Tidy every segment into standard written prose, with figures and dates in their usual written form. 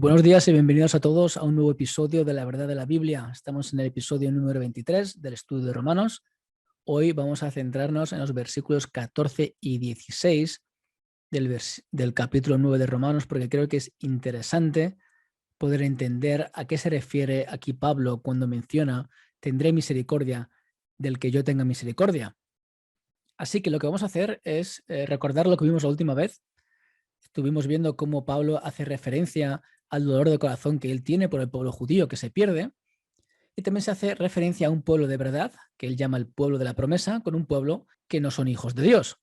Buenos días y bienvenidos a todos a un nuevo episodio de La Verdad de la Biblia. Estamos en el episodio número 23 del estudio de Romanos. Hoy vamos a centrarnos en los versículos 14 y 16 del capítulo 9 de Romanos, porque creo que es interesante poder entender a qué se refiere aquí Pablo cuando menciona tendré misericordia del que yo tenga misericordia. Así que lo que vamos a hacer es recordar lo que vimos la última vez. Estuvimos viendo cómo Pablo hace referencia al dolor de corazón que él tiene por el pueblo judío que se pierde, y también se hace referencia a un pueblo de verdad, que él llama el pueblo de la promesa, con un pueblo que no son hijos de Dios,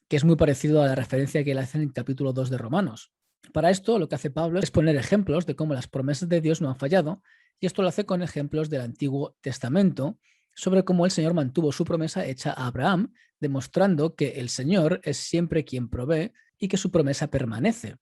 que es muy parecido a la referencia que él hace en el capítulo 2 de Romanos. Para esto, lo que hace Pablo es poner ejemplos de cómo las promesas de Dios no han fallado, y esto lo hace con ejemplos del Antiguo Testamento, sobre cómo el Señor mantuvo su promesa hecha a Abraham, demostrando que el Señor es siempre quien provee y que su promesa permanece.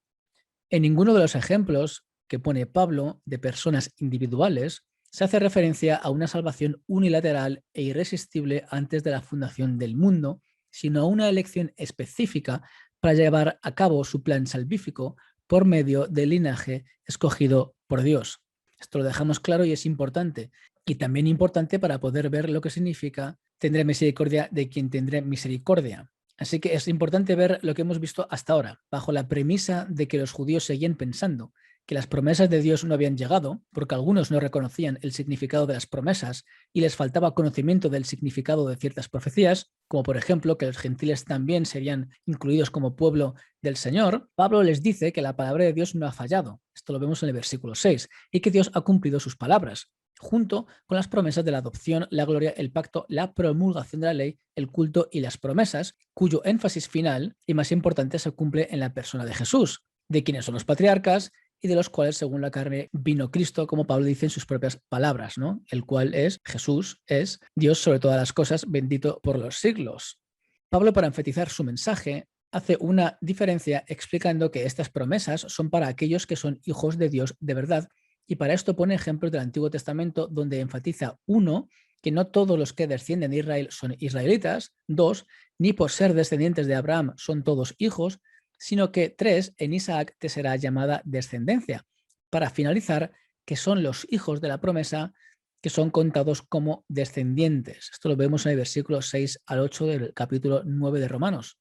En ninguno de los ejemplos que pone Pablo de personas individuales se hace referencia a una salvación unilateral e irresistible antes de la fundación del mundo, sino a una elección específica para llevar a cabo su plan salvífico por medio del linaje escogido por Dios. Esto lo dejamos claro y es importante. Y también importante para poder ver lo que significa tendré misericordia de quien tendré misericordia. Así que es importante ver lo que hemos visto hasta ahora, bajo la premisa de que los judíos seguían pensando que las promesas de Dios no habían llegado, porque algunos no reconocían el significado de las promesas y les faltaba conocimiento del significado de ciertas profecías, como por ejemplo que los gentiles también serían incluidos como pueblo del Señor. Pablo les dice que la palabra de Dios no ha fallado, esto lo vemos en el versículo 6, y que Dios ha cumplido sus palabras, junto con las promesas de la adopción, la gloria, el pacto, la promulgación de la ley, el culto y las promesas, cuyo énfasis final y más importante se cumple en la persona de Jesús, de quienes son los patriarcas y de los cuales, según la carne, vino Cristo, como Pablo dice en sus propias palabras, ¿no? El cual es, Jesús es Dios sobre todas las cosas, bendito por los siglos. Pablo, para enfatizar su mensaje, hace una diferencia explicando que estas promesas son para aquellos que son hijos de Dios de verdad, y para esto pone ejemplos del Antiguo Testamento donde enfatiza, uno, que no todos los que descienden de Israel son israelitas; dos, ni por ser descendientes de Abraham son todos hijos, sino que tres, en Isaac te será llamada descendencia, para finalizar, que son los hijos de la promesa que son contados como descendientes. Esto lo vemos en el versículo 6 al 8 del capítulo 9 de Romanos.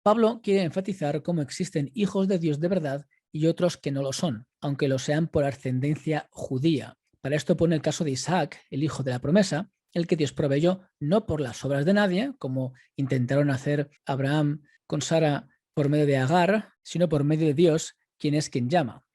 Pablo quiere enfatizar cómo existen hijos de Dios de verdad y otros que no lo son, aunque lo sean por ascendencia judía. Para esto pone el caso de Isaac, el hijo de la promesa, el que Dios proveyó no por las obras de nadie, como intentaron hacer Abraham con Sara por medio de Agar, sino por medio de Dios, quien es quien llama.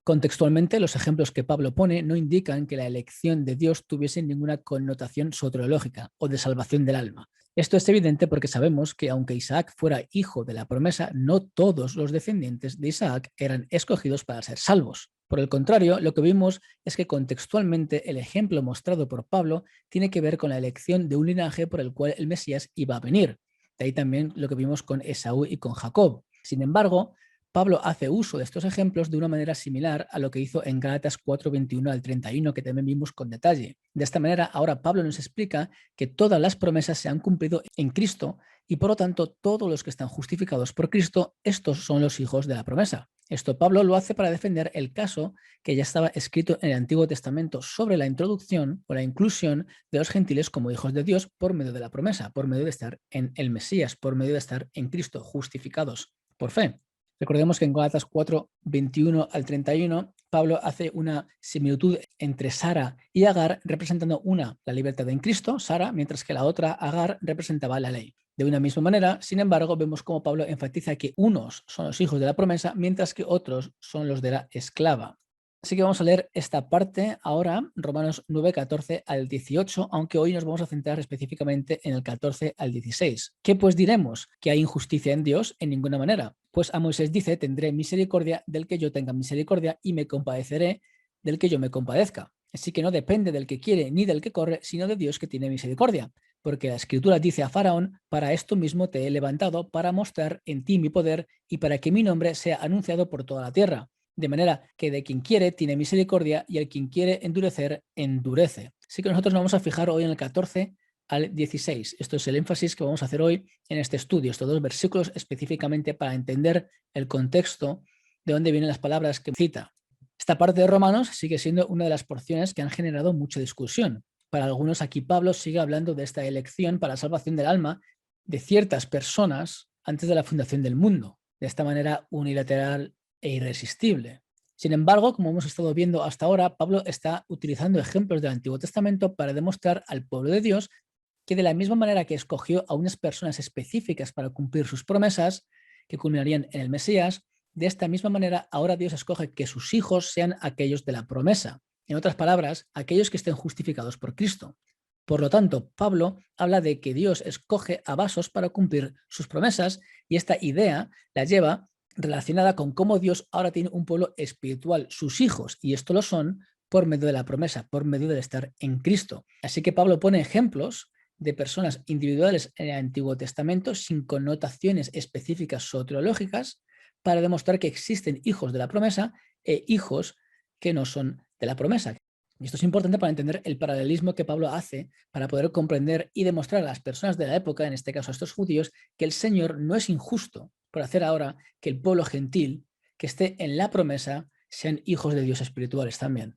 Contextualmente, los ejemplos que Pablo pone no indican que la elección de Dios tuviese ninguna connotación soteriológica o de salvación del alma. Esto es evidente porque sabemos que aunque Isaac fuera hijo de la promesa, no todos los descendientes de Isaac eran escogidos para ser salvos. Por el contrario, lo que vimos es que contextualmente el ejemplo mostrado por Pablo tiene que ver con la elección de un linaje por el cual el Mesías iba a venir. De ahí también lo que vimos con Esaú y con Jacob. Sin embargo, Pablo hace uso de estos ejemplos de una manera similar a lo que hizo en Gálatas 4:21 al 31, que también vimos con detalle. De esta manera, ahora Pablo nos explica que todas las promesas se han cumplido en Cristo y por lo tanto todos los que están justificados por Cristo, estos son los hijos de la promesa. Esto Pablo lo hace para defender el caso que ya estaba escrito en el Antiguo Testamento sobre la introducción o la inclusión de los gentiles como hijos de Dios por medio de la promesa, por medio de estar en el Mesías, por medio de estar en Cristo, justificados por fe. Recordemos que en Gálatas 4:21 al 31, Pablo hace una similitud entre Sara y Agar, representando una, la libertad en Cristo, Sara, mientras que la otra, Agar, representaba la ley. De una misma manera, sin embargo, vemos cómo Pablo enfatiza que unos son los hijos de la promesa, mientras que otros son los de la esclava. Así que vamos a leer esta parte ahora, Romanos 9:14 al 18, aunque hoy nos vamos a centrar específicamente en el 14 al 16. ¿Qué pues diremos? ¿Que hay injusticia en Dios? En ninguna manera. Pues a Moisés dice, tendré misericordia del que yo tenga misericordia y me compadeceré del que yo me compadezca. Así que no depende del que quiere ni del que corre, sino de Dios que tiene misericordia. Porque la Escritura dice a Faraón, para esto mismo te he levantado, para mostrar en ti mi poder y para que mi nombre sea anunciado por toda la tierra. De manera que de quien quiere tiene misericordia y al quien quiere endurecer, endurece. Así que nosotros nos vamos a fijar hoy en el 14 al 16. Esto es el énfasis que vamos a hacer hoy en este estudio, estos dos versículos específicamente para entender el contexto de dónde vienen las palabras que cita. Esta parte de Romanos sigue siendo una de las porciones que han generado mucha discusión. Para algunos aquí Pablo sigue hablando de esta elección para la salvación del alma de ciertas personas antes de la fundación del mundo, de esta manera unilateral e irresistible. Sin embargo, como hemos estado viendo hasta ahora, Pablo está utilizando ejemplos del Antiguo Testamento para demostrar al pueblo de Dios que de la misma manera que escogió a unas personas específicas para cumplir sus promesas, que culminarían en el Mesías, de esta misma manera ahora Dios escoge que sus hijos sean aquellos de la promesa. En otras palabras, aquellos que estén justificados por Cristo. Por lo tanto, Pablo habla de que Dios escoge a vasos para cumplir sus promesas y esta idea la lleva relacionada con cómo Dios ahora tiene un pueblo espiritual, sus hijos, y esto lo son por medio de la promesa, por medio del estar en Cristo. Así que Pablo pone ejemplos de personas individuales en el Antiguo Testamento sin connotaciones específicas soteriológicas para demostrar que existen hijos de la promesa e hijos que no son de la promesa. Y esto es importante para entender el paralelismo que Pablo hace para poder comprender y demostrar a las personas de la época, en este caso a estos judíos, que el Señor no es injusto por hacer ahora que el pueblo gentil que esté en la promesa sean hijos de Dios espirituales también.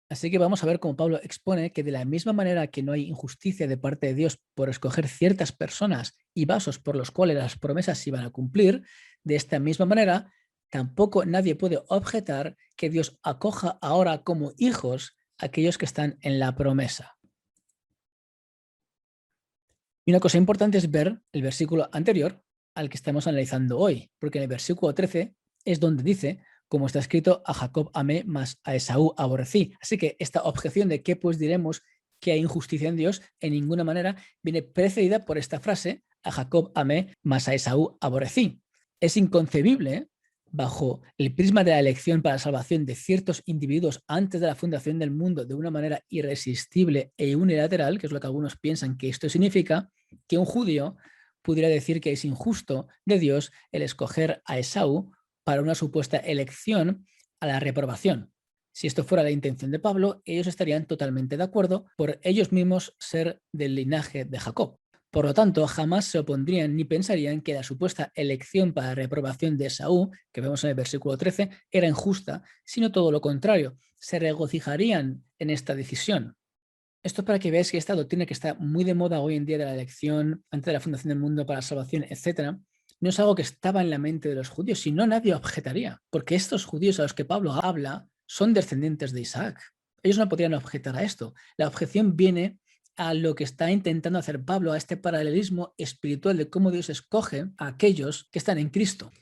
Así que vamos a ver cómo Pablo expone que de la misma manera que no hay injusticia de parte de Dios por escoger ciertas personas y vasos por los cuales las promesas se iban a cumplir, de esta misma manera tampoco nadie puede objetar que Dios acoja ahora como hijos a aquellos que están en la promesa. Y una cosa importante es ver el versículo anterior al que estamos analizando hoy, porque en el versículo 13 es donde dice: como está escrito, a Jacob amé, mas a Esaú aborrecí. Así que esta objeción de qué pues diremos que hay injusticia en Dios, en ninguna manera viene precedida por esta frase: a Jacob amé, mas a Esaú aborrecí. Es inconcebible, bajo el prisma de la elección para la salvación de ciertos individuos antes de la fundación del mundo de una manera irresistible e unilateral, que es lo que algunos piensan que esto significa, que un judío pudiera decir que es injusto de Dios el escoger a Esaú para una supuesta elección a la reprobación. Si esto fuera la intención de Pablo, ellos estarían totalmente de acuerdo por ellos mismos ser del linaje de Jacob. Por lo tanto, jamás se opondrían ni pensarían que la supuesta elección para la reprobación de Esaú, que vemos en el versículo 13, era injusta, sino todo lo contrario, se regocijarían en esta decisión. Esto es para que veáis que esta doctrina que está muy de moda hoy en día de la elección antes de la fundación del mundo para la salvación, etc., no es algo que estaba en la mente de los judíos, si no nadie objetaría, porque estos judíos a los que Pablo habla son descendientes de Isaac. Ellos no podrían objetar a esto. La objeción viene a lo que está intentando hacer Pablo, a este paralelismo espiritual de cómo Dios escoge a aquellos que están en Cristo.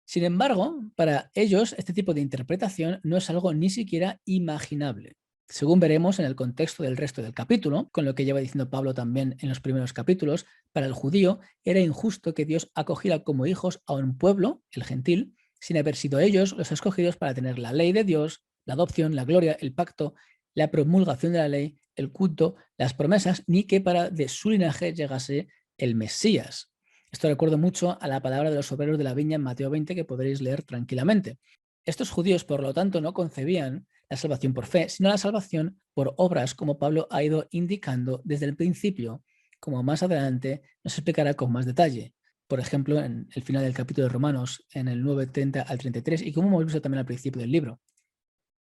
Sin embargo, para ellos este tipo de interpretación no es algo ni siquiera imaginable. Según veremos en el contexto del resto del capítulo, con lo que lleva diciendo Pablo también en los primeros capítulos, para el judío era injusto que Dios acogiera como hijos a un pueblo, el gentil, sin haber sido ellos los escogidos para tener la ley de Dios, la adopción, la gloria, el pacto, la promulgación de la ley, el culto, las promesas, ni que para de su linaje llegase el Mesías. Esto recuerda mucho a la palabra de los obreros de la viña en Mateo 20, que podréis leer tranquilamente. Estos judíos, por lo tanto, no concebían la salvación por fe, sino la salvación por obras, como Pablo ha ido indicando desde el principio, como más adelante nos explicará con más detalle. Por ejemplo, en el final del capítulo de Romanos, en el 9:30 al 33, y como hemos visto también al principio del libro.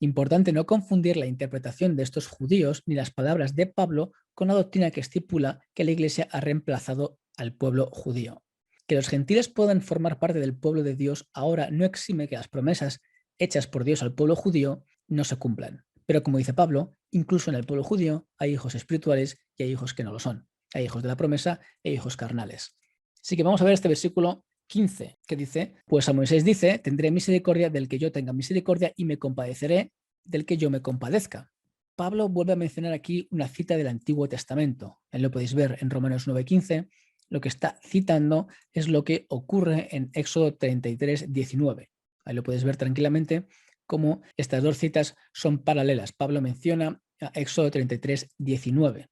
Importante no confundir la interpretación de estos judíos ni las palabras de Pablo con la doctrina que estipula que la Iglesia ha reemplazado al pueblo judío. Que los gentiles puedan formar parte del pueblo de Dios ahora no exime que las promesas hechas por Dios al pueblo judío no se cumplan. Pero como dice Pablo, incluso en el pueblo judío hay hijos espirituales y hay hijos que no lo son. Hay hijos de la promesa e hijos carnales. Así que vamos a ver este versículo 15, que dice: pues a Moisés dice, tendré misericordia del que yo tenga misericordia y me compadeceré del que yo me compadezca. Pablo vuelve a mencionar aquí una cita del Antiguo Testamento. Ahí lo podéis ver en Romanos 9:15. Lo que está citando es lo que ocurre en Éxodo 33:19. Ahí lo podéis ver tranquilamente cómo estas dos citas son paralelas. Pablo menciona a Éxodo 33:19.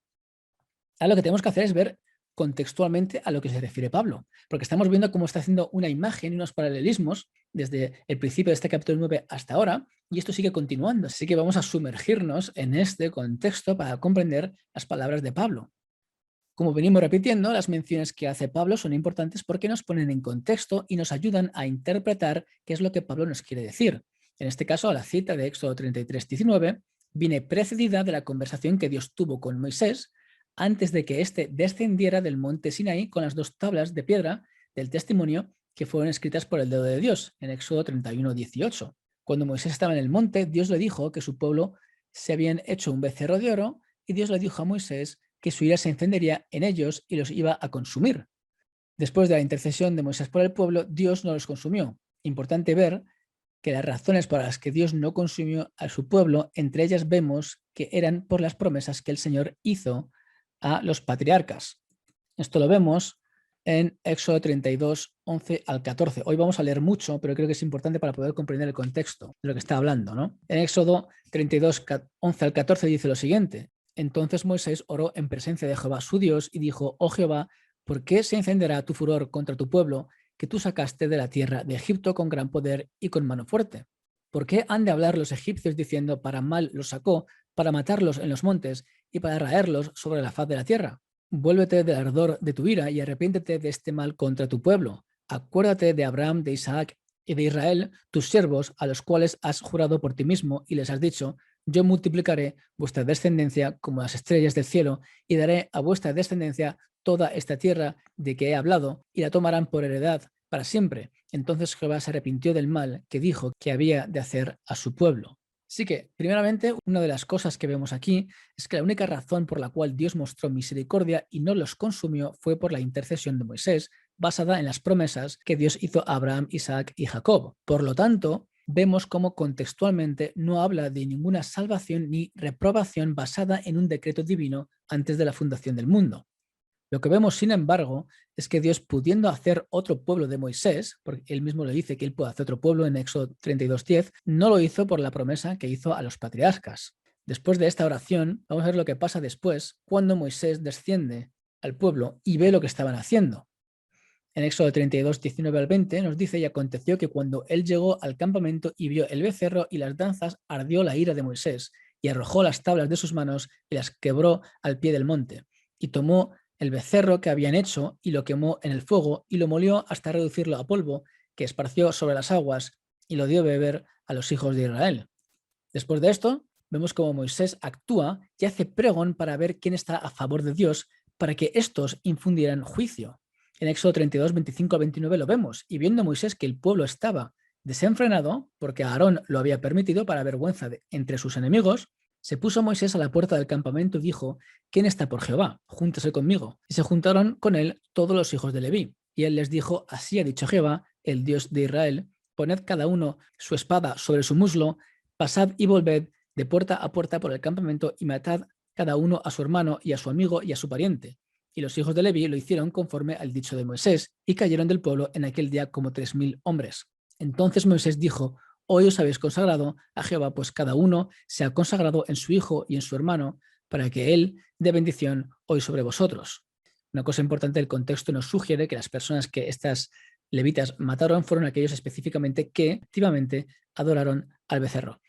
Ahora lo que tenemos que hacer es ver contextualmente a lo que se refiere Pablo, porque estamos viendo cómo está haciendo una imagen y unos paralelismos desde el principio de este capítulo 9 hasta ahora, y esto sigue continuando. Así que vamos a sumergirnos en este contexto para comprender las palabras de Pablo. Como venimos repitiendo, las menciones que hace Pablo son importantes porque nos ponen en contexto y nos ayudan a interpretar qué es lo que Pablo nos quiere decir. En este caso, la cita de Éxodo 33:19 viene precedida de la conversación que Dios tuvo con Moisés antes de que éste descendiera del monte Sinaí con las 2 tablas de piedra del testimonio que fueron escritas por el dedo de Dios, en Éxodo 31:18. Cuando Moisés estaba en el monte, Dios le dijo que su pueblo se habían hecho un becerro de oro y Dios le dijo a Moisés que su ira se encendería en ellos y los iba a consumir. Después de la intercesión de Moisés por el pueblo, Dios no los consumió. Importante ver que las razones por las que Dios no consumió a su pueblo, entre ellas vemos que eran por las promesas que el Señor hizo a los patriarcas. Esto lo vemos en Éxodo 32, 11 al 14. Hoy vamos a leer mucho, pero creo que es importante para poder comprender el contexto de lo que está hablando, ¿no? En Éxodo 32, 11 al 14 dice lo siguiente: entonces Moisés oró en presencia de Jehová su Dios y dijo: oh Jehová, ¿por qué se encenderá tu furor contra tu pueblo que tú sacaste de la tierra de Egipto con gran poder y con mano fuerte? ¿Por qué han de hablar los egipcios diciendo para mal los sacó, para matarlos en los montes y para raerlos sobre la faz de la tierra? Vuélvete del ardor de tu ira y arrepiéntete de este mal contra tu pueblo. Acuérdate de Abraham, de Isaac y de Israel, tus siervos, a los cuales has jurado por ti mismo y les has dicho: yo multiplicaré vuestra descendencia como las estrellas del cielo y daré a vuestra descendencia toda esta tierra de que he hablado y la tomarán por heredad para siempre. Entonces Jehová se arrepintió del mal que dijo que había de hacer a su pueblo. Así que, primeramente, una de las cosas que vemos aquí es que la única razón por la cual Dios mostró misericordia y no los consumió fue por la intercesión de Moisés, basada en las promesas que Dios hizo a Abraham, Isaac y Jacob. Por lo tanto, vemos cómo contextualmente no habla de ninguna salvación ni reprobación basada en un decreto divino antes de la fundación del mundo. Lo que vemos, sin embargo, es que Dios, pudiendo hacer otro pueblo de Moisés, porque él mismo le dice que él puede hacer otro pueblo en Éxodo 32:10, no lo hizo por la promesa que hizo a los patriarcas. Después de esta oración, vamos a ver lo que pasa después, cuando Moisés desciende al pueblo y ve lo que estaban haciendo. En Éxodo 32:19 al 20 nos dice: y aconteció que cuando él llegó al campamento y vio el becerro y las danzas, ardió la ira de Moisés, y arrojó las tablas de sus manos y las quebró al pie del monte, y tomó el becerro que habían hecho y lo quemó en el fuego y lo molió hasta reducirlo a polvo, que esparció sobre las aguas y lo dio a beber a los hijos de Israel. Después de esto, vemos cómo Moisés actúa y hace pregón para ver quién está a favor de Dios, para que estos infundieran juicio. En Éxodo 32, 25 a 29 lo vemos, y viendo Moisés que el pueblo estaba desenfrenado, porque Aarón lo había permitido para vergüenza entre sus enemigos, se puso Moisés a la puerta del campamento y dijo: ¿quién está por Jehová? Júntese conmigo. Y se juntaron con él todos los hijos de Leví. Y él les dijo: así ha dicho Jehová, el Dios de Israel: poned cada uno su espada sobre su muslo, pasad y volved de puerta a puerta por el campamento y matad cada uno a su hermano y a su amigo y a su pariente. Y los hijos de Leví lo hicieron conforme al dicho de Moisés, y cayeron del pueblo en aquel día como 3000 hombres. Entonces Moisés dijo: hoy os habéis consagrado a Jehová, pues cada uno se ha consagrado en su hijo y en su hermano, para que él dé bendición hoy sobre vosotros. Una cosa importante del contexto nos sugiere que las personas que estas levitas mataron fueron aquellos específicamente que activamente adoraron al becerro.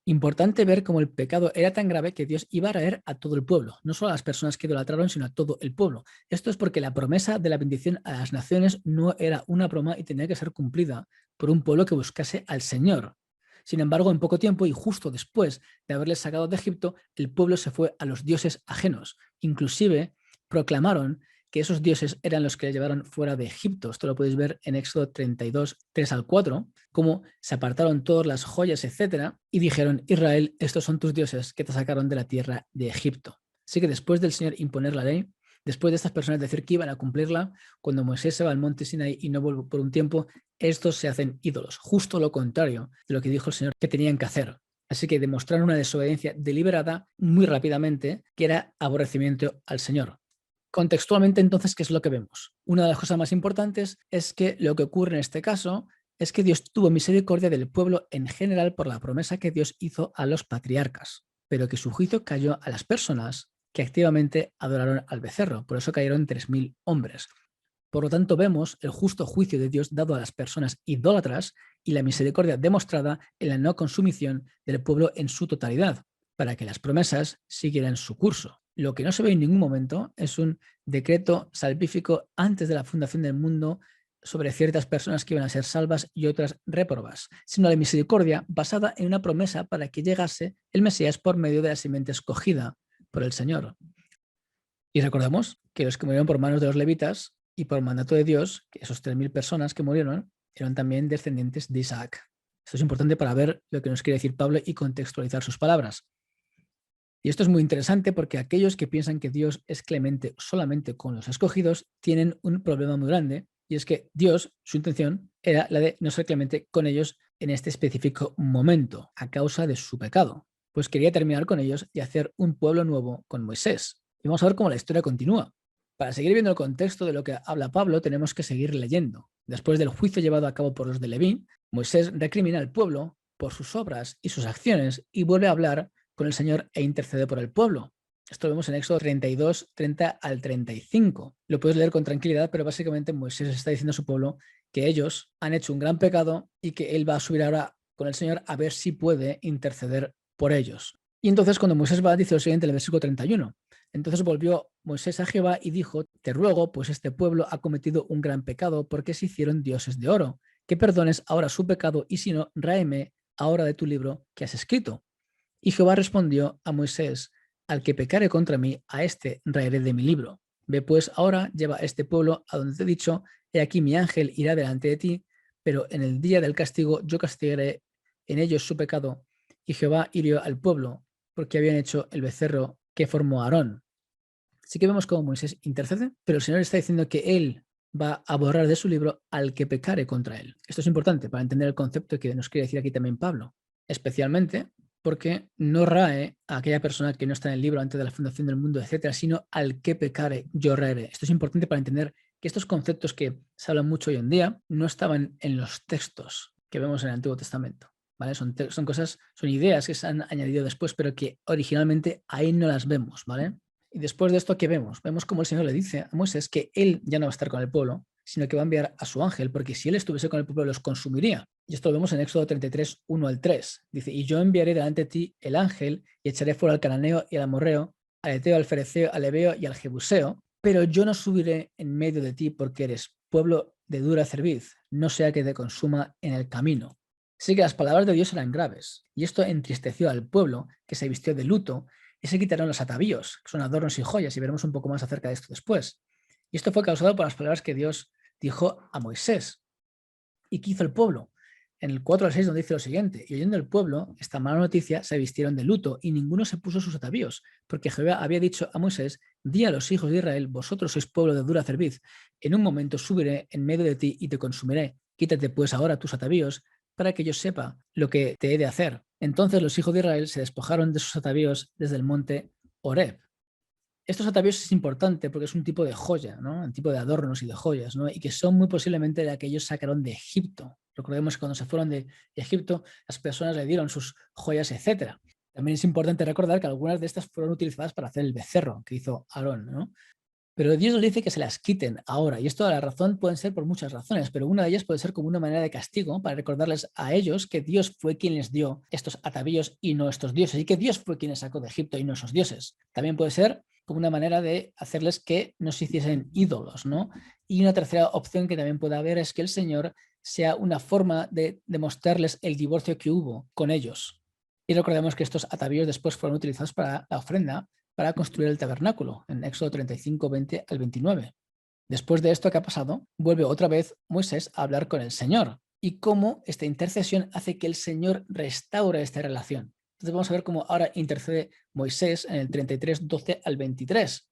Importante ver cómo el pecado era tan grave que Dios iba a raer a todo el pueblo, no solo a las personas que idolatraron, sino a todo el pueblo. Esto es porque la promesa de la bendición a las naciones no era una broma y tenía que ser cumplida por un pueblo que buscase al Señor. Sin embargo, en poco tiempo y justo después de haberles sacado de Egipto, el pueblo se fue a los dioses ajenos. Inclusive proclamaron que esos dioses eran los que le llevaron fuera de Egipto. Esto lo podéis ver en Éxodo 32, 3 al 4, cómo se apartaron todas las joyas, etcétera, y dijeron: Israel, estos son tus dioses que te sacaron de la tierra de Egipto. Así que después del Señor imponer la ley, después de estas personas decir que iban a cumplirla, cuando Moisés se va al monte Sinaí y no vuelve por un tiempo, estos se hacen ídolos, justo lo contrario de lo que dijo el Señor que tenían que hacer. Así que demostraron una desobediencia deliberada muy rápidamente, que era aborrecimiento al Señor. Contextualmente, entonces, ¿qué es lo que vemos? Una de las cosas más importantes es que lo que ocurre en este caso es que Dios tuvo misericordia del pueblo en general por la promesa que Dios hizo a los patriarcas, pero que su juicio cayó a las personas que activamente adoraron al becerro. Por eso cayeron 3000 hombres. Por lo tanto, vemos el justo juicio de Dios dado a las personas idólatras y la misericordia demostrada en la no consumición del pueblo en su totalidad, para que las promesas siguieran su curso. Lo que no se ve en ningún momento es un decreto salvífico antes de la fundación del mundo sobre ciertas personas que iban a ser salvas y otras réprobas, sino la misericordia basada en una promesa para que llegase el Mesías por medio de la simiente escogida por el Señor. Y recordemos que los que murieron por manos de los levitas y por mandato de Dios, que esos 3.000 personas que murieron, eran también descendientes de Isaac. Esto es importante para ver lo que nos quiere decir Pablo y contextualizar sus palabras. Y esto es muy interesante porque aquellos que piensan que Dios es clemente solamente con los escogidos tienen un problema muy grande, y es que Dios, su intención era la de no ser clemente con ellos en este específico momento, a causa de su pecado. Pues quería terminar con ellos y hacer un pueblo nuevo con Moisés. Y vamos a ver cómo la historia continúa. Para seguir viendo el contexto de lo que habla Pablo, tenemos que seguir leyendo. Después del juicio llevado a cabo por los de Leví, Moisés recrimina al pueblo por sus obras y sus acciones y vuelve a hablar con el Señor e intercede por el pueblo. Esto lo vemos en Éxodo 32, 30 al 35. Lo puedes leer con tranquilidad, pero básicamente Moisés está diciendo a su pueblo que ellos han hecho un gran pecado y que él va a subir ahora con el Señor a ver si puede interceder por ellos. Y entonces cuando Moisés va, dice lo siguiente en el versículo 31. Entonces volvió Moisés a Jehová y dijo, te ruego, pues este pueblo ha cometido un gran pecado porque se hicieron dioses de oro, que perdones ahora su pecado y si no, ráeme ahora de tu libro que has escrito. Y Jehová respondió a Moisés, al que pecare contra mí, a este raeré de mi libro. Ve pues ahora, lleva a este pueblo a donde te he dicho, he aquí mi ángel irá delante de ti, pero en el día del castigo yo castigaré en ellos su pecado. Y Jehová hirió al pueblo, porque habían hecho el becerro que formó Aarón. Así que vemos cómo Moisés intercede, pero el Señor está diciendo que él va a borrar de su libro al que pecare contra él. Esto es importante para entender el concepto que nos quiere decir aquí también Pablo, especialmente porque no rae a aquella persona que no está en el libro antes de la fundación del mundo, etcétera, sino al que pecare, yo raeré. Esto es importante para entender que estos conceptos que se hablan mucho hoy en día no estaban en los textos que vemos en el Antiguo Testamento. ¿Vale? Son cosas, son ideas que se han añadido después, pero que originalmente ahí no las vemos, ¿vale? Y después de esto, ¿qué vemos? Vemos como el Señor le dice a Moisés que él ya no va a estar con el pueblo, sino que va a enviar a su ángel, porque si él estuviese con el pueblo los consumiría. Y esto lo vemos en Éxodo 33, 1 al 3. Dice, y yo enviaré delante de ti el ángel y echaré fuera al cananeo y al amorreo, al eteo, al fereceo, al ebeo y al jebuseo, pero yo no subiré en medio de ti porque eres pueblo de dura cerviz, no sea que te consuma en el camino. Así que las palabras de Dios eran graves, y esto entristeció al pueblo, que se vistió de luto, y se quitaron los atavíos, que son adornos y joyas, y veremos un poco más acerca de esto después. Y esto fue causado por las palabras que Dios dijo a Moisés. ¿Y qué hizo el pueblo? En el 4 al 6 donde dice lo siguiente, y oyendo el pueblo esta mala noticia, se vistieron de luto, y ninguno se puso sus atavíos, porque Jehová había dicho a Moisés, di a los hijos de Israel, vosotros sois pueblo de dura cerviz, en un momento subiré en medio de ti y te consumiré, quítate pues ahora tus atavíos, para que yo sepa lo que te he de hacer. Entonces los hijos de Israel se despojaron de sus atavíos desde el monte Horeb. Estos atavíos es importante porque es un tipo de joya, ¿no? Un tipo de adornos y de joyas, ¿no? Y que son muy posiblemente de aquellos sacaron de Egipto. Recordemos que cuando se fueron de Egipto, las personas le dieron sus joyas, etc. También es importante recordar que algunas de estas fueron utilizadas para hacer el becerro que hizo Aarón, ¿no? Pero Dios nos dice que se las quiten ahora, y esto a la razón pueden ser por muchas razones, pero una de ellas puede ser como una manera de castigo para recordarles a ellos que Dios fue quien les dio estos atavíos y no estos dioses, y que Dios fue quien les sacó de Egipto y no esos dioses. También puede ser como una manera de hacerles que no se hiciesen ídolos, ¿no? Y una tercera opción que también puede haber es que el Señor sea una forma de demostrarles el divorcio que hubo con ellos. Y recordemos que estos atavíos después fueron utilizados para la ofrenda para construir el tabernáculo, en Éxodo 35, 20 al 29. Después de esto que ha pasado, vuelve otra vez Moisés a hablar con el Señor y cómo esta intercesión hace que el Señor restaure esta relación. Entonces vamos a ver cómo ahora intercede Moisés en el 33, 12 al 23.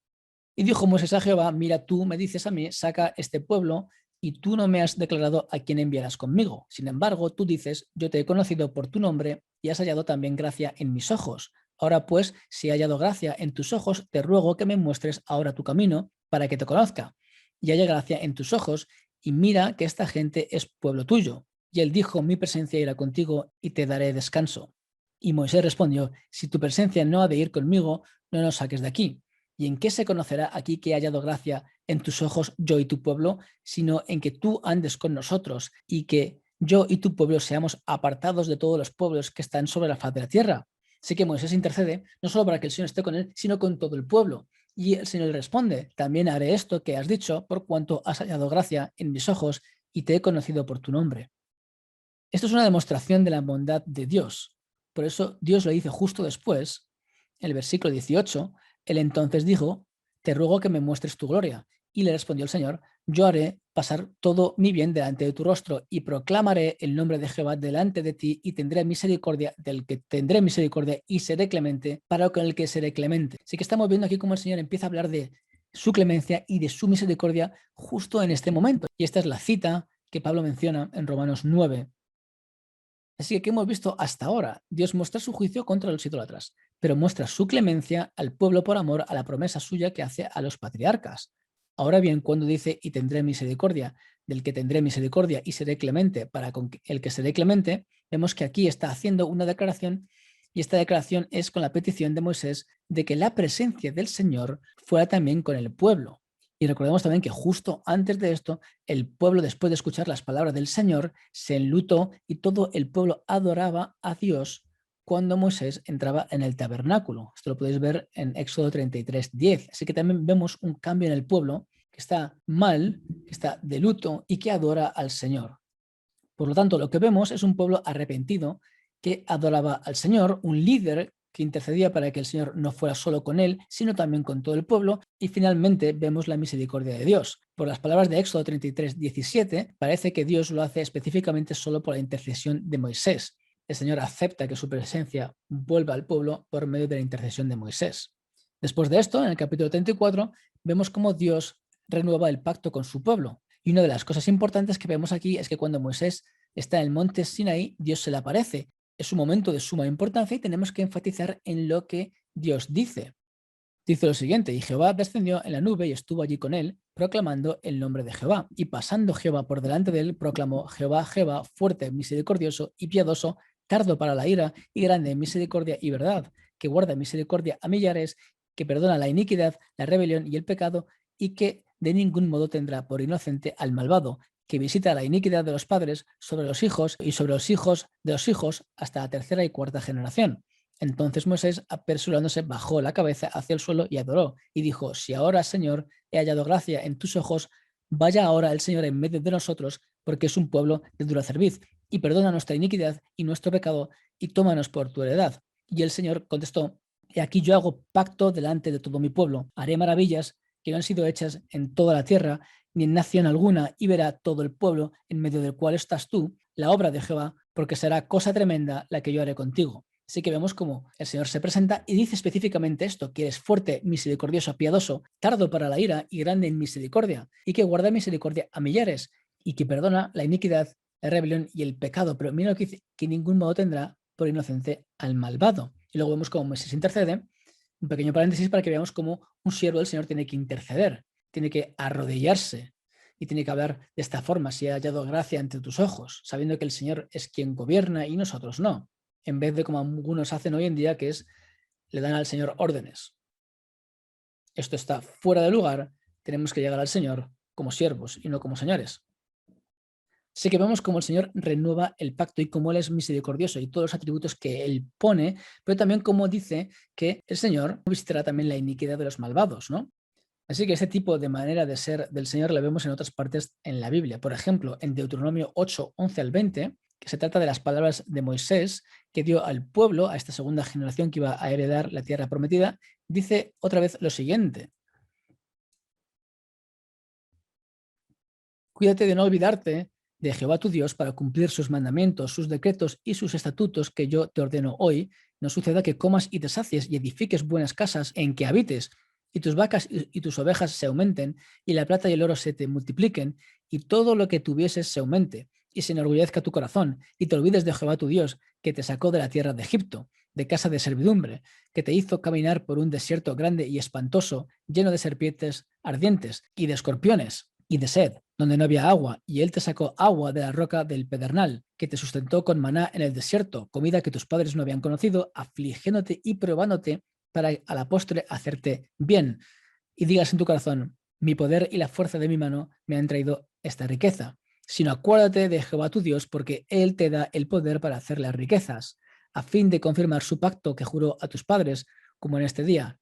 Y dijo Moisés a Jehová, mira, tú me dices a mí, saca este pueblo, y tú no me has declarado a quién enviarás conmigo. Sin embargo, tú dices, yo te he conocido por tu nombre y has hallado también gracia en mis ojos. Ahora pues, si he hallado gracia en tus ojos, te ruego que me muestres ahora tu camino para que te conozca. Y haya gracia en tus ojos, y mira que esta gente es pueblo tuyo. Y él dijo, mi presencia irá contigo y te daré descanso. Y Moisés respondió, si tu presencia no ha de ir conmigo, no nos saques de aquí. ¿Y en qué se conocerá aquí que he hallado gracia en tus ojos yo y tu pueblo, sino en que tú andes con nosotros y que yo y tu pueblo seamos apartados de todos los pueblos que están sobre la faz de la tierra? Así que Moisés intercede no solo para que el Señor esté con él, sino con todo el pueblo. Y el Señor le responde, también haré esto que has dicho, por cuanto has hallado gracia en mis ojos y te he conocido por tu nombre. Esto es una demostración de la bondad de Dios. Por eso Dios lo dice justo después, en el versículo 18, él entonces dijo, te ruego que me muestres tu gloria. Y le respondió el Señor, yo haré pasar todo mi bien delante de tu rostro y proclamaré el nombre de Jehová delante de ti y tendré misericordia del que tendré misericordia y seré clemente para con el que seré clemente. Así que estamos viendo aquí cómo el Señor empieza a hablar de su clemencia y de su misericordia justo en este momento. Y esta es la cita que Pablo menciona en Romanos 9. Así que, ¿qué hemos visto hasta ahora? Dios muestra su juicio contra los idólatras, pero muestra su clemencia al pueblo por amor a la promesa suya que hace a los patriarcas. Ahora bien, cuando dice, y tendré misericordia, del que tendré misericordia y seré clemente para con el que seré clemente, vemos que aquí está haciendo una declaración y esta declaración es con la petición de Moisés de que la presencia del Señor fuera también con el pueblo. Y recordemos también que justo antes de esto, el pueblo, después de escuchar las palabras del Señor, se enlutó y todo el pueblo adoraba a Dios cuando Moisés entraba en el tabernáculo. Esto lo podéis ver en Éxodo 33:10. Así que también vemos un cambio en el pueblo que está mal, que está de luto y que adora al Señor. Por lo tanto, lo que vemos es un pueblo arrepentido que adoraba al Señor, un líder que intercedía para que el Señor no fuera solo con él, sino también con todo el pueblo, y finalmente vemos la misericordia de Dios. Por las palabras de Éxodo 33:17, parece que Dios lo hace específicamente solo por la intercesión de Moisés. El Señor acepta que su presencia vuelva al pueblo por medio de la intercesión de Moisés. Después de esto, en el capítulo 34, vemos cómo Dios renueva el pacto con su pueblo. Y una de las cosas importantes que vemos aquí es que cuando Moisés está en el monte Sinaí, Dios se le aparece. Es un momento de suma importancia y tenemos que enfatizar en lo que Dios dice. Dice lo siguiente, y Jehová descendió en la nube y estuvo allí con él, proclamando el nombre de Jehová. Y pasando Jehová por delante de él, proclamó Jehová, Jehová, fuerte, misericordioso y piadoso, tardo para la ira y grande en misericordia y verdad, que guarda misericordia a millares, que perdona la iniquidad, la rebelión y el pecado, y que de ningún modo tendrá por inocente al malvado, que visita la iniquidad de los padres sobre los hijos y sobre los hijos de los hijos hasta la tercera y cuarta generación. Entonces Moisés, apresurándose, bajó la cabeza hacia el suelo y adoró, y dijo, si ahora, Señor, he hallado gracia en tus ojos, vaya ahora el Señor en medio de nosotros, porque es un pueblo de dura cerviz, y perdona nuestra iniquidad y nuestro pecado, y tómanos por tu heredad. Y el Señor contestó, he aquí yo hago pacto delante de todo mi pueblo, haré maravillas que no han sido hechas en toda la tierra, ni en nación alguna, y verá todo el pueblo en medio del cual estás tú, la obra de Jehová, porque será cosa tremenda la que yo haré contigo. Así que vemos cómo el Señor se presenta y dice específicamente esto, que eres fuerte, misericordioso, piadoso, tardo para la ira y grande en misericordia, y que guarda misericordia a millares, y que perdona la iniquidad, la rebelión y el pecado. Pero mira lo que dice, que ningún modo tendrá por inocente al malvado. Y luego vemos cómo Moisés intercede, un pequeño paréntesis para que veamos cómo un siervo del Señor tiene que interceder, tiene que arrodillarse y tiene que hablar de esta forma, si he hallado gracia ante tus ojos, sabiendo que el Señor es quien gobierna y nosotros no, en vez de como algunos hacen hoy en día, que es le dan al Señor órdenes. Esto está fuera de lugar, tenemos que llegar al Señor como siervos y no como señores. Así que vemos cómo el Señor renueva el pacto y cómo Él es misericordioso y todos los atributos que Él pone, pero también como dice que el Señor visitará también la iniquidad de los malvados, ¿no? Así que este tipo de manera de ser del Señor la vemos en otras partes en la Biblia. Por ejemplo, en Deuteronomio 8, 11 al 20, que se trata de las palabras de Moisés que dio al pueblo, a esta segunda generación que iba a heredar la tierra prometida, dice otra vez lo siguiente. Cuídate de no olvidarte de Jehová tu Dios para cumplir sus mandamientos, sus decretos y sus estatutos que yo te ordeno hoy. No suceda que comas y te sacies y edifiques buenas casas en que habites, y tus vacas y tus ovejas se aumenten, y la plata y el oro se te multipliquen, y todo lo que tuvieses se aumente, y se enorgullezca tu corazón, y te olvides de Jehová tu Dios, que te sacó de la tierra de Egipto, de casa de servidumbre, que te hizo caminar por un desierto grande y espantoso, lleno de serpientes ardientes y de escorpiones y de sed, donde no había agua, y él te sacó agua de la roca del pedernal, que te sustentó con maná en el desierto, comida que tus padres no habían conocido, afligiéndote y probándote para a la postre hacerte bien. Y digas en tu corazón, mi poder y la fuerza de mi mano me han traído esta riqueza. Sino acuérdate de Jehová tu Dios, porque él te da el poder para hacer las riquezas, a fin de confirmar su pacto que juró a tus padres, como en este día.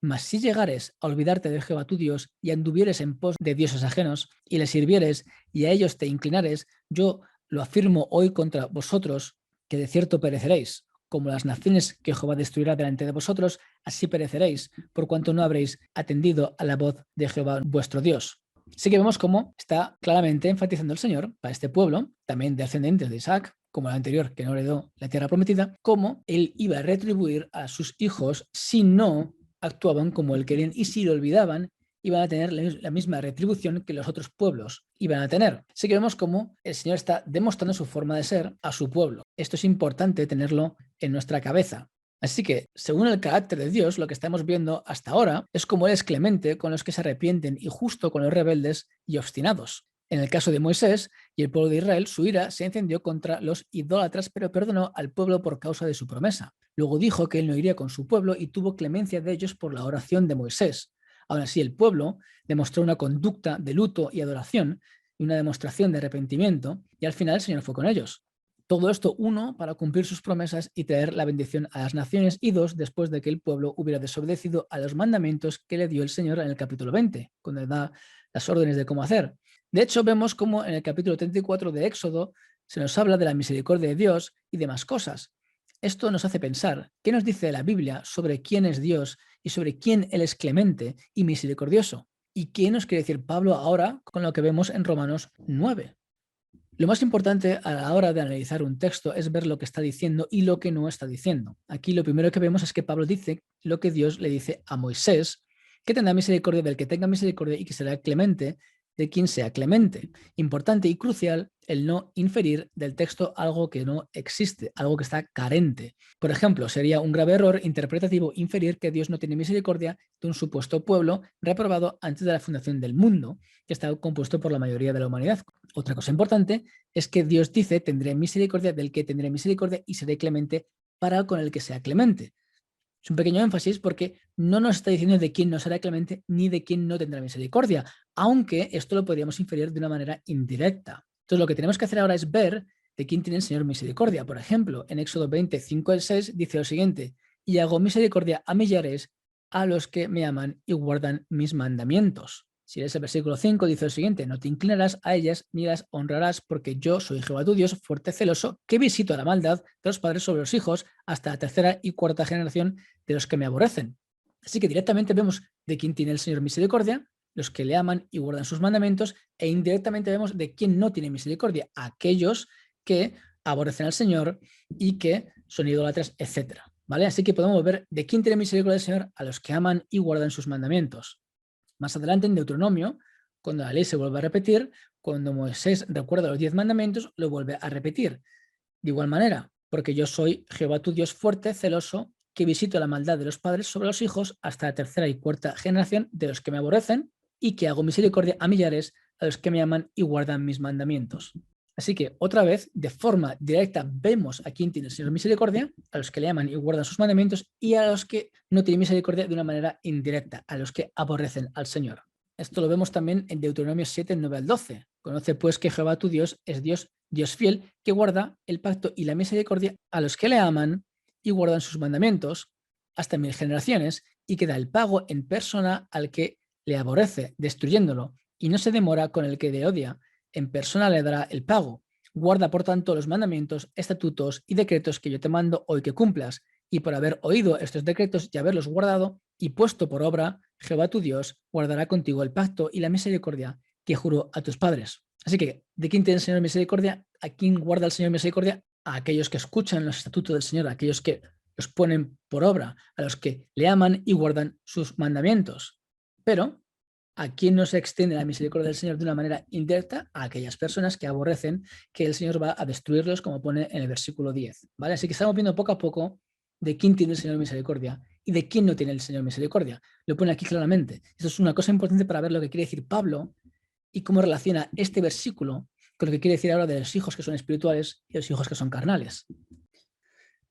Mas si llegares a olvidarte de Jehová tu Dios y anduvieres en pos de dioses ajenos y les sirvieres y a ellos te inclinares, yo lo afirmo hoy contra vosotros, que de cierto pereceréis. Como las naciones que Jehová destruirá delante de vosotros, así pereceréis, por cuanto no habréis atendido a la voz de Jehová vuestro Dios. Así que vemos cómo está claramente enfatizando el Señor para este pueblo, también descendientes de Isaac, como el anterior que no heredó la tierra prometida, cómo él iba a retribuir a sus hijos si no actuaban como él querían y si lo olvidaban, iban a tener la misma retribución que los otros pueblos iban a tener. Así que vemos cómo el Señor está demostrando su forma de ser a su pueblo. Esto es importante tenerlo en nuestra cabeza. Así que, según el carácter de Dios, lo que estamos viendo hasta ahora es cómo Él es clemente con los que se arrepienten y justo con los rebeldes y obstinados. En el caso de Moisés y el pueblo de Israel, su ira se encendió contra los idólatras, pero perdonó al pueblo por causa de su promesa. Luego dijo que él no iría con su pueblo y tuvo clemencia de ellos por la oración de Moisés. Aún así, el pueblo demostró una conducta de luto y adoración y una demostración de arrepentimiento, y al final el Señor fue con ellos. Todo esto, uno, para cumplir sus promesas y traer la bendición a las naciones, y dos, después de que el pueblo hubiera desobedecido a los mandamientos que le dio el Señor en el capítulo 20, cuando le da las órdenes de cómo hacer. De hecho, vemos cómo en el capítulo 34 de Éxodo se nos habla de la misericordia de Dios y demás cosas. Esto nos hace pensar qué nos dice la Biblia sobre quién es Dios y sobre quién Él es clemente y misericordioso. ¿Y qué nos quiere decir Pablo ahora con lo que vemos en Romanos 9? Lo más importante a la hora de analizar un texto es ver lo que está diciendo y lo que no está diciendo. Aquí lo primero que vemos es que Pablo dice lo que Dios le dice a Moisés, que tendrá misericordia del que tenga misericordia y que será clemente de quien sea clemente. Importante y crucial el no inferir del texto algo que no existe, algo que está carente. Por ejemplo, sería un grave error interpretativo inferir que Dios no tiene misericordia de un supuesto pueblo reprobado antes de la fundación del mundo, que está compuesto por la mayoría de la humanidad. Otra cosa importante es que Dios dice, tendré misericordia del que tendré misericordia y seré clemente para con el que sea clemente. Es un pequeño énfasis porque no nos está diciendo de quién no será clemente ni de quién no tendrá misericordia, aunque esto lo podríamos inferir de una manera indirecta. Entonces lo que tenemos que hacer ahora es ver de quién tiene el Señor misericordia. Por ejemplo, en Éxodo 20, 5 al 6 dice lo siguiente, y hago misericordia a millares a los que me aman y guardan mis mandamientos. Si lees el versículo 5, dice lo siguiente, no te inclinarás a ellas ni las honrarás porque yo soy Jehová tu Dios, fuerte celoso, que visito a la maldad de los padres sobre los hijos hasta la tercera y cuarta generación de los que me aborrecen. Así que directamente vemos de quién tiene el Señor misericordia, los que le aman y guardan sus mandamientos, e indirectamente vemos de quién no tiene misericordia, aquellos que aborrecen al Señor y que son idólatras, etc. ¿Vale? Así que podemos ver de quién tiene misericordia el Señor, a los que aman y guardan sus mandamientos. Más adelante en Deuteronomio, cuando la ley se vuelve a repetir, cuando Moisés recuerda los 10 mandamientos, lo vuelve a repetir. De igual manera, porque yo soy Jehová tu Dios fuerte, celoso, que visito la maldad de los padres sobre los hijos hasta la tercera y cuarta generación de los que me aborrecen y que hago misericordia a millares a los que me aman y guardan mis mandamientos. Así que, otra vez, de forma directa, vemos a quién tiene el Señor misericordia, a los que le aman y guardan sus mandamientos, y a los que no tienen misericordia de una manera indirecta, a los que aborrecen al Señor. Esto lo vemos también en Deuteronomio 7, 9 al 12. Conoce pues que Jehová tu Dios es Dios, Dios fiel, que guarda el pacto y la misericordia a los que le aman y guardan sus mandamientos hasta 1000 generaciones, y que da el pago en persona al que le aborrece, destruyéndolo, y no se demora con el que le odia, en persona le dará el pago. Guarda, por tanto, los mandamientos, estatutos y decretos que yo te mando hoy que cumplas, y por haber oído estos decretos y haberlos guardado y puesto por obra, Jehová tu Dios guardará contigo el pacto y la misericordia que juró a tus padres. Así que, ¿de quién tiene el Señor misericordia? ¿A quién guarda el Señor misericordia? A aquellos que escuchan los estatutos del Señor, a aquellos que los ponen por obra, a los que le aman y guardan sus mandamientos. Pero ¿a quién no se extiende la misericordia del Señor de una manera indirecta? A aquellas personas que aborrecen que el Señor va a destruirlos, como pone en el versículo 10. ¿Vale? Así que estamos viendo poco a poco de quién tiene el Señor misericordia y de quién no tiene el Señor misericordia. Lo pone aquí claramente. Esto es una cosa importante para ver lo que quiere decir Pablo y cómo relaciona este versículo con lo que quiere decir ahora de los hijos que son espirituales y los hijos que son carnales.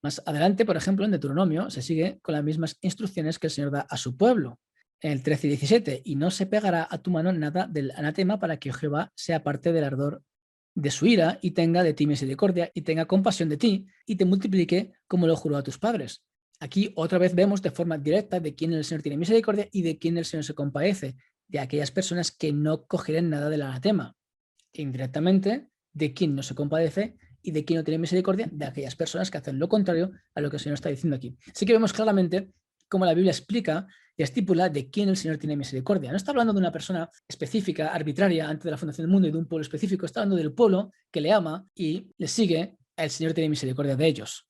Más adelante, por ejemplo, en Deuteronomio se sigue con las mismas instrucciones que el Señor da a su pueblo. En el 13 y 17, y no se pegará a tu mano nada del anatema para que Jehová sea parte del ardor de su ira y tenga de ti misericordia y tenga compasión de ti y te multiplique como lo juró a tus padres. Aquí otra vez vemos de forma directa de quién el Señor tiene misericordia y de quién el Señor se compadece, de aquellas personas que no cogerán nada del anatema, e indirectamente de quién no se compadece y de quién no tiene misericordia, de aquellas personas que hacen lo contrario a lo que el Señor está diciendo aquí. Así que vemos claramente cómo la Biblia explica y estipula de quién el Señor tiene misericordia. No está hablando de una persona específica, arbitraria, antes de la fundación del mundo y de un pueblo específico, está hablando del pueblo que le ama y le sigue, el Señor tiene misericordia de ellos.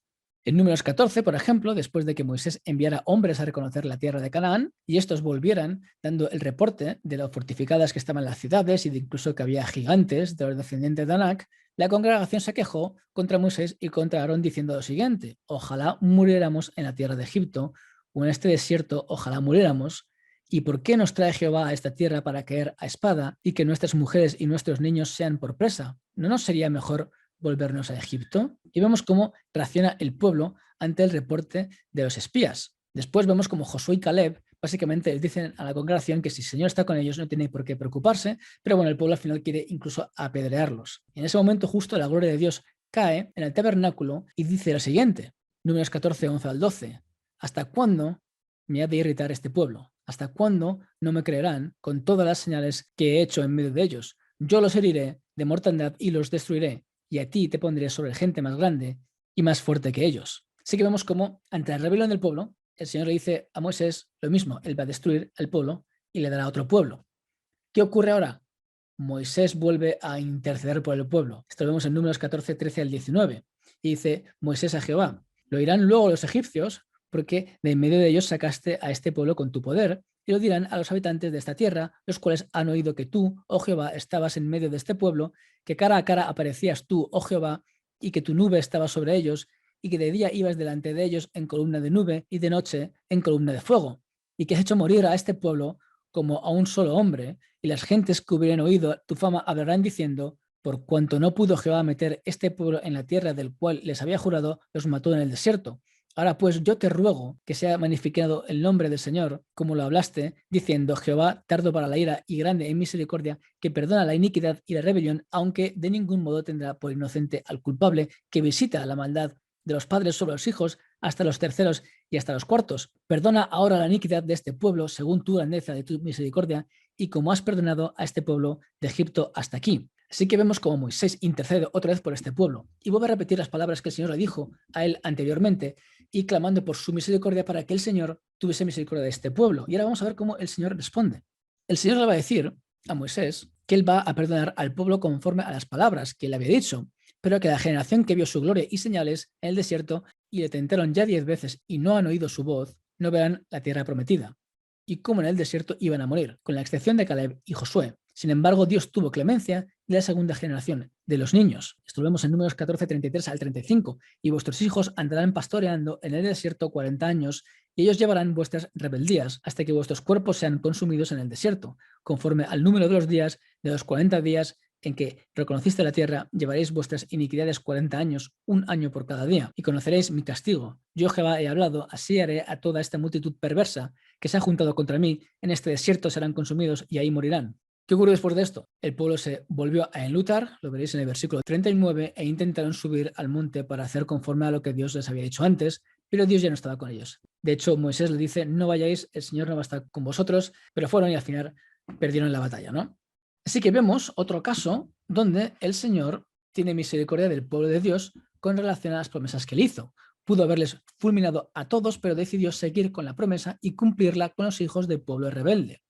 En Números 14, por ejemplo, después de que Moisés enviara hombres a reconocer la tierra de Canaán y estos volvieran dando el reporte de lo fortificadas que estaban las ciudades y de incluso que había gigantes de los descendientes de Anac, la congregación se quejó contra Moisés y contra Aarón diciendo lo siguiente: ojalá muriéramos en la tierra de Egipto o en este desierto, ojalá muriéramos. ¿Y por qué nos trae Jehová a esta tierra para caer a espada y que nuestras mujeres y nuestros niños sean por presa? ¿No nos sería mejor volvernos a Egipto? Y vemos cómo reacciona el pueblo ante el reporte de los espías. Después vemos como Josué y Caleb básicamente les dicen a la congregación que si el Señor está con ellos no tiene por qué preocuparse, pero bueno, el pueblo al final quiere incluso apedrearlos. Y en ese momento justo la gloria de Dios cae en el tabernáculo y dice lo siguiente, Números 14, 11 al 12, ¿hasta cuándo me ha de irritar este pueblo? ¿Hasta cuándo no me creerán con todas las señales que he hecho en medio de ellos? Yo los heriré de mortandad y los destruiré, y a ti te pondré sobre gente más grande y más fuerte que ellos. Así que vemos cómo ante la rebelión del pueblo, el Señor le dice a Moisés lo mismo, él va a destruir al pueblo y le dará a otro pueblo. ¿Qué ocurre ahora? Moisés vuelve a interceder por el pueblo. Esto lo vemos en Números 14, 13 al 19. Y dice Moisés a Jehová, lo oirán luego los egipcios, porque de en medio de ellos sacaste a este pueblo con tu poder, y lo dirán a los habitantes de esta tierra, los cuales han oído que tú, oh Jehová, estabas en medio de este pueblo, que cara a cara aparecías tú, oh Jehová, y que tu nube estaba sobre ellos, y que de día ibas delante de ellos en columna de nube, y de noche en columna de fuego, y que has hecho morir a este pueblo como a un solo hombre, y las gentes que hubieran oído tu fama hablarán diciendo, por cuanto no pudo Jehová meter este pueblo en la tierra del cual les había jurado, los mató en el desierto. Ahora pues yo te ruego que sea magnificado el nombre del Señor, como lo hablaste, diciendo, Jehová, tardo para la ira y grande en misericordia, que perdona la iniquidad y la rebelión, aunque de ningún modo tendrá por inocente al culpable, que visita la maldad de los padres sobre los hijos hasta los terceros y hasta los cuartos. Perdona ahora la iniquidad de este pueblo según tu grandeza de tu misericordia y como has perdonado a este pueblo de Egipto hasta aquí. Así que vemos como Moisés intercede otra vez por este pueblo y vuelve a repetir las palabras que el Señor le dijo a él anteriormente y clamando por su misericordia para que el Señor tuviese misericordia de este pueblo. Y ahora vamos a ver cómo el Señor responde. El Señor le va a decir a Moisés que él va a perdonar al pueblo conforme a las palabras que él había dicho, pero que la generación que vio su gloria y señales en el desierto y le tentaron ya 10 veces y no han oído su voz, no verán la tierra prometida. Y como en el desierto iban a morir, con la excepción de Caleb y Josué. Sin embargo, Dios tuvo clemencia de la segunda generación, de los niños. Esto lo vemos en Números 14, 33 al 35. Y vuestros hijos andarán pastoreando en el desierto 40 años, y ellos llevarán vuestras rebeldías hasta que vuestros cuerpos sean consumidos en el desierto. Conforme al número de los días, de los 40 días en que reconociste la tierra, llevaréis vuestras iniquidades 40 años, un año por cada día, y conoceréis mi castigo. Yo, Jehová, he hablado, así haré a toda esta multitud perversa que se ha juntado contra mí, en este desierto serán consumidos y ahí morirán. ¿Qué ocurrió después de esto? El pueblo se volvió a enlutar, lo veréis en el versículo 39, e intentaron subir al monte para hacer conforme a lo que Dios les había dicho antes, pero Dios ya no estaba con ellos. De hecho, Moisés le dice, no vayáis, el Señor no va a estar con vosotros, pero fueron y al final perdieron la batalla, ¿no? Así que vemos otro caso donde el Señor tiene misericordia del pueblo de Dios con relación a las promesas que él hizo. Pudo haberles fulminado a todos, pero decidió seguir con la promesa y cumplirla con los hijos del pueblo rebelde.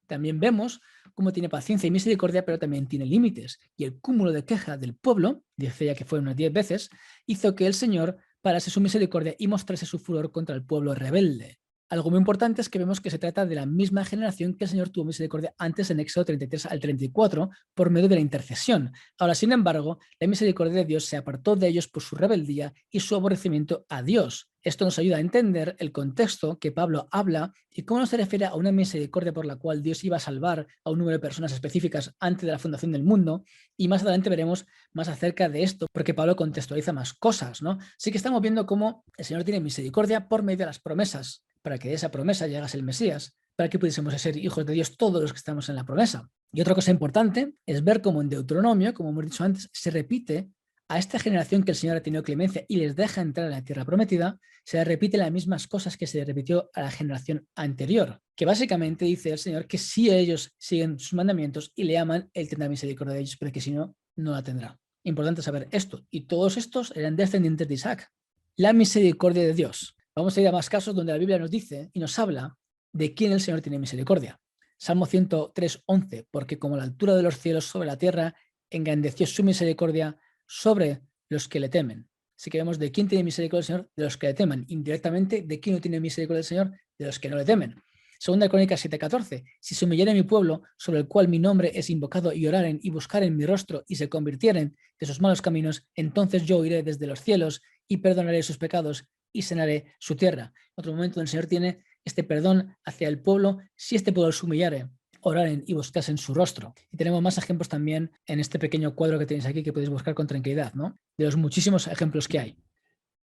También vemos cómo tiene paciencia y misericordia, pero también tiene límites. Y el cúmulo de queja del pueblo, dice ya que fue unas 10 veces, hizo que el Señor parase su misericordia y mostrase su furor contra el pueblo rebelde. Algo muy importante es que vemos que se trata de la misma generación que el Señor tuvo misericordia antes en Éxodo 33 al 34 por medio de la intercesión. Ahora, sin embargo, la misericordia de Dios se apartó de ellos por su rebeldía y su aborrecimiento a Dios. Esto nos ayuda a entender el contexto que Pablo habla y cómo no se refiere a una misericordia por la cual Dios iba a salvar a un número de personas específicas antes de la fundación del mundo. Y más adelante veremos más acerca de esto, porque Pablo contextualiza más cosas, ¿no? Así que estamos viendo cómo el Señor tiene misericordia por medio de las promesas, para que de esa promesa llegase el Mesías, para que pudiésemos ser hijos de Dios todos los que estamos en la promesa. Y otra cosa importante es ver cómo en Deuteronomio, como hemos dicho antes, se repite a esta generación que el Señor ha tenido clemencia y les deja entrar en la tierra prometida, se les repiten las mismas cosas que se les repitió a la generación anterior, que básicamente dice el Señor que si ellos siguen sus mandamientos y le aman, Él tendrá misericordia de ellos, pero que si no, no la tendrá. Importante saber esto. Y todos estos eran descendientes de Isaac. La misericordia de Dios. Vamos a ir a más casos donde la Biblia nos dice y nos habla de quién el Señor tiene misericordia. Salmo 103:11, porque como la altura de los cielos sobre la tierra, engrandeció su misericordia sobre los que le temen. Así que vemos de quién tiene misericordia el Señor, de los que le temen. Indirectamente, de quién no tiene misericordia el Señor, de los que no le temen. Segunda Crónicas 7:14, si se humillare mi pueblo, sobre el cual mi nombre es invocado, y oraren y buscaren mi rostro y se convirtieren de sus malos caminos, entonces yo oiré desde los cielos y perdonaré sus pecados y sanaré su tierra. Otro momento donde el Señor tiene este perdón hacia el pueblo, si este pueblo se humillare, oraren y buscasen su rostro. Y tenemos más ejemplos también en este pequeño cuadro que tenéis aquí que podéis buscar con tranquilidad, ¿no? De los muchísimos ejemplos que hay.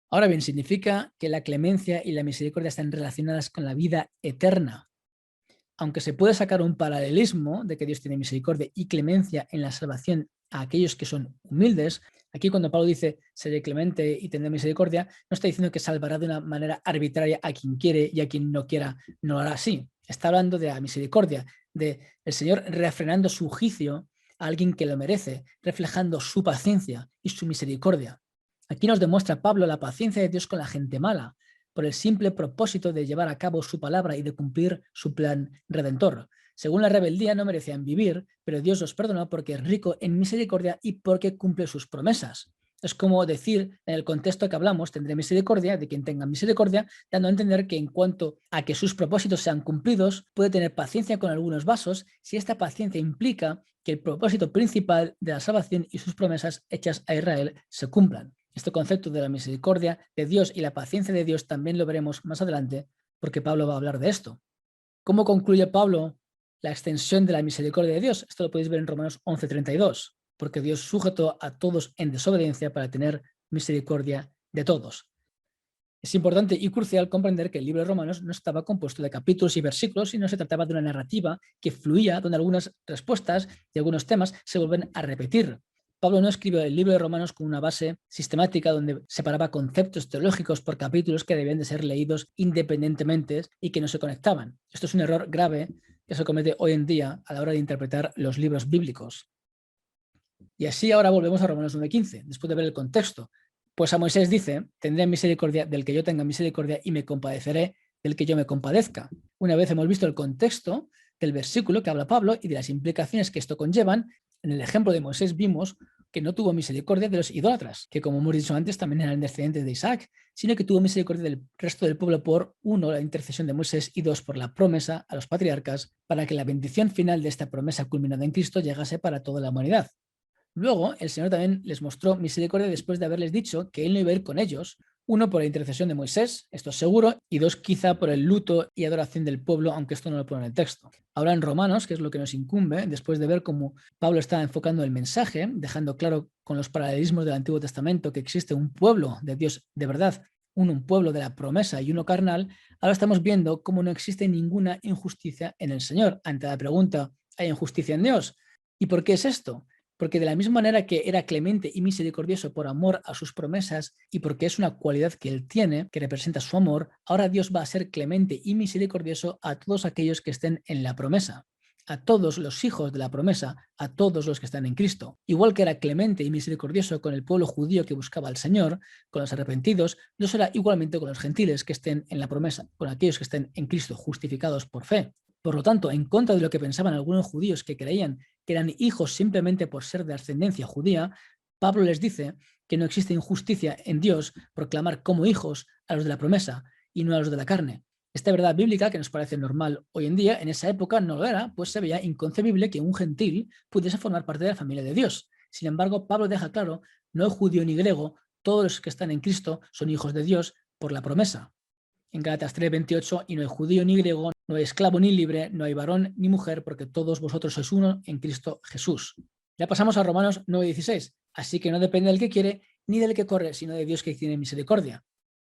Ahora bien, significa que la clemencia y la misericordia están relacionadas con la vida eterna. Aunque se puede sacar un paralelismo de que Dios tiene misericordia y clemencia en la salvación a aquellos que son humildes, aquí cuando Pablo dice seré clemente y tendré misericordia, no está diciendo que salvará de una manera arbitraria a quien quiere y a quien no quiera no lo hará así. Está hablando de la misericordia, de el Señor refrenando su juicio a alguien que lo merece, reflejando su paciencia y su misericordia. Aquí nos demuestra Pablo la paciencia de Dios con la gente mala, por el simple propósito de llevar a cabo su palabra y de cumplir su plan redentor. Según la rebeldía no merecían vivir, pero Dios los perdonó porque es rico en misericordia y porque cumple sus promesas. Es como decir, en el contexto que hablamos, tendré misericordia de quien tenga misericordia, dando a entender que en cuanto a que sus propósitos sean cumplidos, puede tener paciencia con algunos vasos si esta paciencia implica que el propósito principal de la salvación y sus promesas hechas a Israel se cumplan. Este concepto de la misericordia de Dios y la paciencia de Dios también lo veremos más adelante, porque Pablo va a hablar de esto. ¿Cómo concluye Pablo la extensión de la misericordia de Dios? Esto lo podéis ver en Romanos 11:32, porque Dios sujetó a todos en desobediencia para tener misericordia de todos. Es importante y crucial comprender que el libro de Romanos no estaba compuesto de capítulos y versículos, sino se trataba de una narrativa que fluía, donde algunas respuestas y algunos temas se vuelven a repetir. Pablo no escribió el libro de Romanos con una base sistemática donde separaba conceptos teológicos por capítulos que debían de ser leídos independientemente y que no se conectaban. Esto es un error grave que se comete hoy en día a la hora de interpretar los libros bíblicos. Y así ahora volvemos a Romanos 9:15, después de ver el contexto. Pues a Moisés dice, tendré misericordia del que yo tenga misericordia y me compadeceré del que yo me compadezca. Una vez hemos visto el contexto del versículo que habla Pablo y de las implicaciones que esto conllevan, en el ejemplo de Moisés vimos que no tuvo misericordia de los idólatras, que como hemos dicho antes también eran descendientes de Isaac, sino que tuvo misericordia del resto del pueblo por, uno, la intercesión de Moisés y dos, por la promesa a los patriarcas para que la bendición final de esta promesa culminada en Cristo llegase para toda la humanidad. Luego, el Señor también les mostró misericordia después de haberles dicho que Él no iba a ir con ellos, uno por la intercesión de Moisés, esto es seguro, y dos quizá por el luto y adoración del pueblo, aunque esto no lo pone en el texto. Ahora en Romanos, que es lo que nos incumbe, después de ver cómo Pablo está enfocando el mensaje, dejando claro con los paralelismos del Antiguo Testamento que existe un pueblo de Dios de verdad, un pueblo de la promesa y uno carnal, ahora estamos viendo cómo no existe ninguna injusticia en el Señor. Ante la pregunta, ¿hay injusticia en Dios? ¿Y por qué es esto? Porque de la misma manera que era clemente y misericordioso por amor a sus promesas y porque es una cualidad que Él tiene, que representa su amor, ahora Dios va a ser clemente y misericordioso a todos aquellos que estén en la promesa, a todos los hijos de la promesa, a todos los que están en Cristo. Igual que era clemente y misericordioso con el pueblo judío que buscaba al Señor, con los arrepentidos, lo será igualmente con los gentiles que estén en la promesa, con aquellos que estén en Cristo justificados por fe. Por lo tanto, en contra de lo que pensaban algunos judíos que creían que eran hijos simplemente por ser de ascendencia judía, Pablo les dice que no existe injusticia en Dios por clamar como hijos a los de la promesa y no a los de la carne. Esta verdad bíblica, que nos parece normal hoy en día, en esa época no lo era, pues se veía inconcebible que un gentil pudiese formar parte de la familia de Dios. Sin embargo, Pablo deja claro, no hay judío ni griego, todos los que están en Cristo son hijos de Dios por la promesa. En Gálatas 3:28, y no hay judío ni griego, no hay esclavo ni libre, no hay varón ni mujer, porque todos vosotros sois uno en Cristo Jesús. Ya pasamos a Romanos 9:16. Así que no depende del que quiere ni del que corre, sino de Dios que tiene misericordia.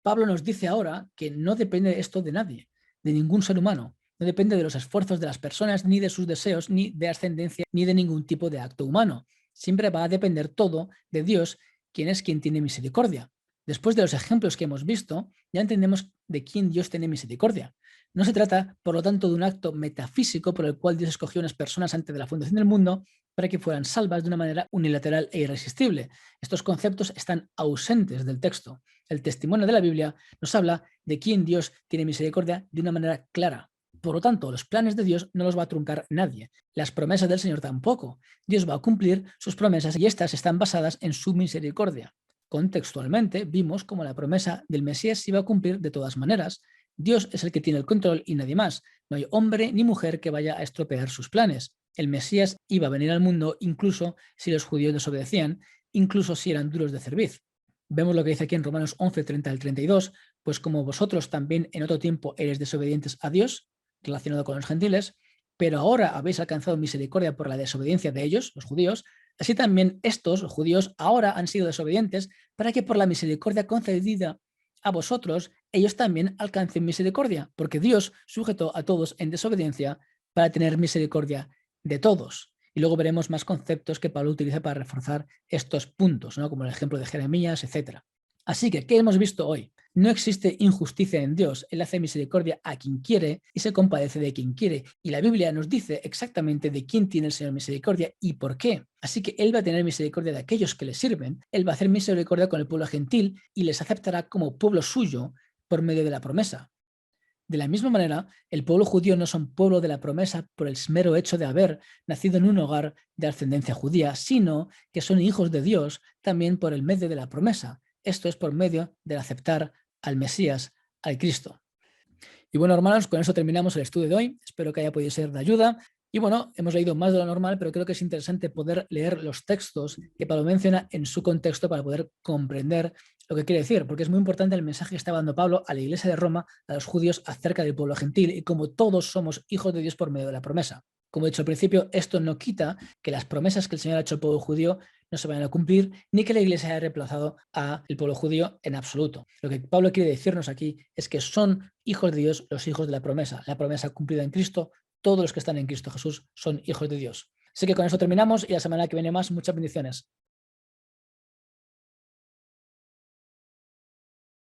Pablo nos dice ahora que no depende esto de nadie, de ningún ser humano. No depende de los esfuerzos de las personas, ni de sus deseos, ni de ascendencia, ni de ningún tipo de acto humano. Siempre va a depender todo de Dios, quién es quien tiene misericordia. Después de los ejemplos que hemos visto, ya entendemos de quién Dios tiene misericordia. No se trata, por lo tanto, de un acto metafísico por el cual Dios escogió a unas personas antes de la fundación del mundo para que fueran salvas de una manera unilateral e irresistible. Estos conceptos están ausentes del texto. El testimonio de la Biblia nos habla de quién Dios tiene misericordia de una manera clara. Por lo tanto, los planes de Dios no los va a truncar nadie. Las promesas del Señor tampoco. Dios va a cumplir sus promesas y estas están basadas en su misericordia. Contextualmente, vimos cómo la promesa del Mesías se iba a cumplir de todas maneras. Dios es el que tiene el control y nadie más. No hay hombre ni mujer que vaya a estropear sus planes. El Mesías iba a venir al mundo incluso si los judíos desobedecían, incluso si eran duros de cerviz. Vemos lo que dice aquí en Romanos 11, 30 al 32, pues como vosotros también en otro tiempo eres desobedientes a Dios, relacionado con los gentiles, pero ahora habéis alcanzado misericordia por la desobediencia de ellos, los judíos, así también estos, los judíos, ahora han sido desobedientes para que por la misericordia concedida a vosotros, ellos también alcancen misericordia, porque Dios sujetó a todos en desobediencia para tener misericordia de todos. Y luego veremos más conceptos que Pablo utiliza para reforzar estos puntos, ¿no? Como el ejemplo de Jeremías, etc. Así que, ¿qué hemos visto hoy? No existe injusticia en Dios. Él hace misericordia a quien quiere y se compadece de quien quiere. Y la Biblia nos dice exactamente de quién tiene el Señor misericordia y por qué. Así que Él va a tener misericordia de aquellos que le sirven. Él va a hacer misericordia con el pueblo gentil y les aceptará como pueblo suyo por medio de la promesa. De la misma manera, el pueblo judío no son pueblo de la promesa por el mero hecho de haber nacido en un hogar de ascendencia judía, sino que son hijos de Dios también por el medio de la promesa. Esto es por medio de aceptar al Mesías, al Cristo. Y bueno, hermanos, con eso terminamos el estudio de hoy. Espero que haya podido ser de ayuda. Y bueno, hemos leído más de lo normal, pero creo que es interesante poder leer los textos que Pablo menciona en su contexto para poder comprender lo que quiere decir, porque es muy importante el mensaje que está dando Pablo a la iglesia de Roma, a los judíos, acerca del pueblo gentil y como todos somos hijos de Dios por medio de la promesa. Como he dicho al principio, esto no quita que las promesas que el Señor ha hecho al pueblo judío no se vayan a cumplir, ni que la iglesia haya reemplazado al pueblo judío en absoluto. Lo que Pablo quiere decirnos aquí es que son hijos de Dios los hijos de la promesa cumplida en Cristo. Todos los que están en Cristo Jesús son hijos de Dios. Así que con eso terminamos y la semana que viene más, muchas bendiciones.